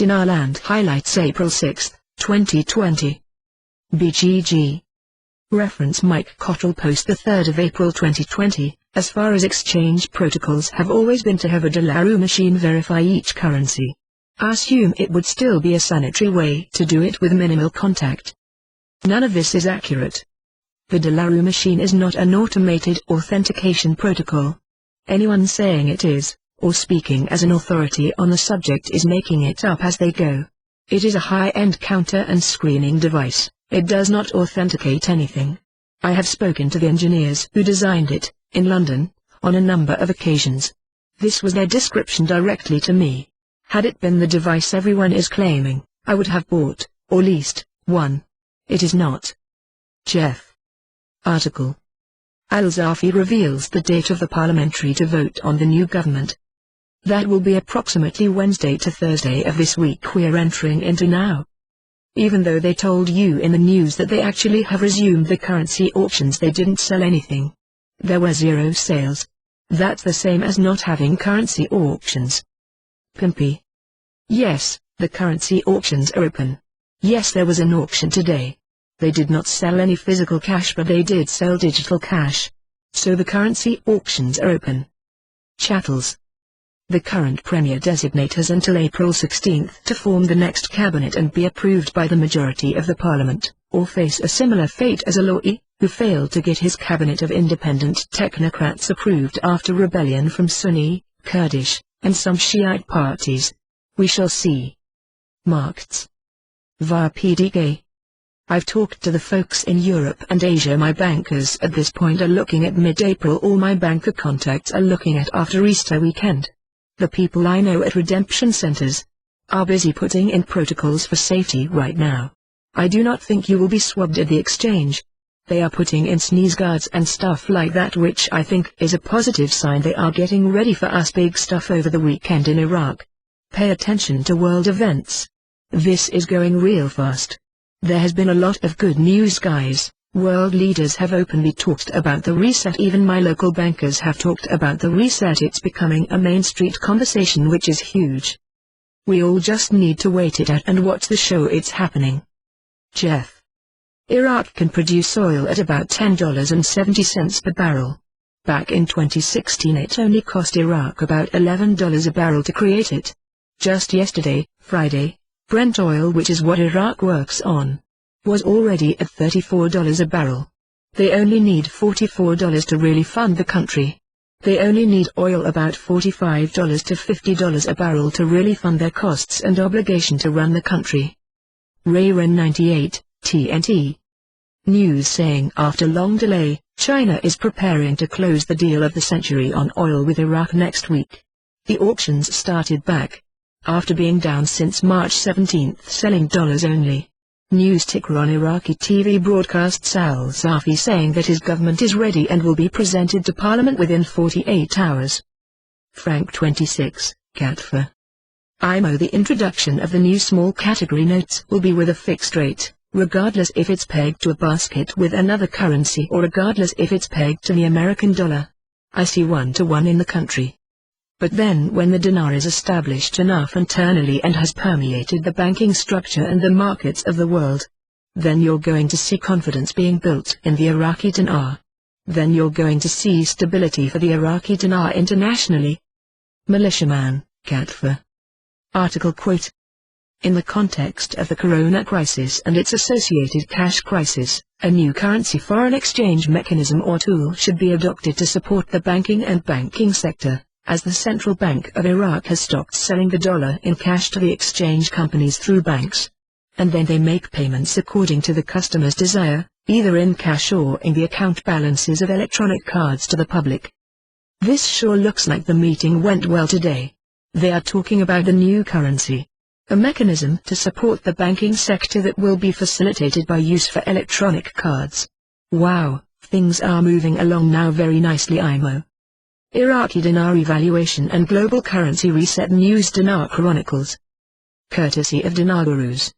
Dinarland highlights April 6, 2020. BGG. Reference Mike Cottrell post 3 April 2020. As far as exchange protocols have always been to have a dinar machine verify each currency. I assume it would still be a sanitary way to do it with minimal contact. None of this is accurate. The dinar machine is not an automated authentication protocol. Anyone saying it is, or speaking as an authority on the subject, is making it up as they go. It is a high-end counter and screening device. It does not authenticate anything. I have spoken to the engineers who designed it, in London, on a number of occasions. This was their description directly to me. Had it been the device everyone is claiming, I would have bought, or leased, one. It is not. Jeff. Article. Al-Zafi reveals the date of the parliamentary to vote on the new government. That will be approximately Wednesday to Thursday of this week we're entering into now. Even though they told you in the news that they actually have resumed the currency auctions, they didn't sell anything. There were 0 sales. That's the same as not having currency auctions. Pimpy. Yes, the currency auctions are open. Yes, there was an auction today. They did not sell any physical cash, but they did sell digital cash. So the currency auctions are open. Chattels. The current Premier designate has until April 16 to form the next cabinet and be approved by the majority of the Parliament, or face a similar fate as Aloy, who failed to get his cabinet of independent technocrats approved after rebellion from Sunni, Kurdish, and some Shiite parties. We shall see. Markets. Via PDG. I've talked to the folks in Europe and Asia. My bankers at this point are looking at mid-April. All my banker contacts are looking at after Easter weekend. The people I know at redemption centers are busy putting in protocols for safety right now. I do not think you will be swabbed at the exchange. They are putting in sneeze guards and stuff like that, which I think is a positive sign. They are getting ready for us big stuff over the weekend in Iraq. Pay attention to world events. This is going real fast. There has been a lot of good news, guys. World leaders have openly talked about the reset. Even my local bankers have talked about the reset. It's becoming a Main Street conversation, which is huge. We all just need to wait it out and watch the show. It's happening. Jeff. Iraq can produce oil at about $10.70 per barrel. Back in 2016 it only cost Iraq about $11 a barrel to create it. Just yesterday, Friday, Brent oil, which is what Iraq works on, was already at $34 a barrel. They only need $44 to really fund the country. They only need oil about $45 to $50 a barrel to really fund their costs and obligation to run the country. Rayron 98, TNT. News saying after long delay, China is preparing to close the deal of the century on oil with Iraq next week. The auctions started back after being down since March 17, selling dollars only. News ticker on Iraqi TV broadcasts Al-Zafi saying that his government is ready and will be presented to Parliament within 48 hours. Frank 26, Catfer. IMO. The introduction of the new small category notes will be with a fixed rate, regardless if it's pegged to a basket with another currency or regardless if it's pegged to the American dollar. I see 1-to-1 in the country. But then when the dinar is established enough internally and has permeated the banking structure and the markets of the world, then you're going to see confidence being built in the Iraqi dinar. Then you're going to see stability for the Iraqi dinar internationally. Militiaman, Catfer. Article quote. In the context of the corona crisis and its associated cash crisis, a new currency foreign exchange mechanism or tool should be adopted to support the banking and banking sector, as the Central Bank of Iraq has stopped selling the dollar in cash to the exchange companies through banks. And then they make payments according to the customer's desire, either in cash or in the account balances of electronic cards to the public. This sure looks like the meeting went well today. They are talking about the new currency, a mechanism to support the banking sector that will be facilitated by use for electronic cards. Wow, things are moving along now very nicely. IMO. Iraqi dinar evaluation and global currency reset. News. Dinar Chronicles. Courtesy of Dinar Gurus.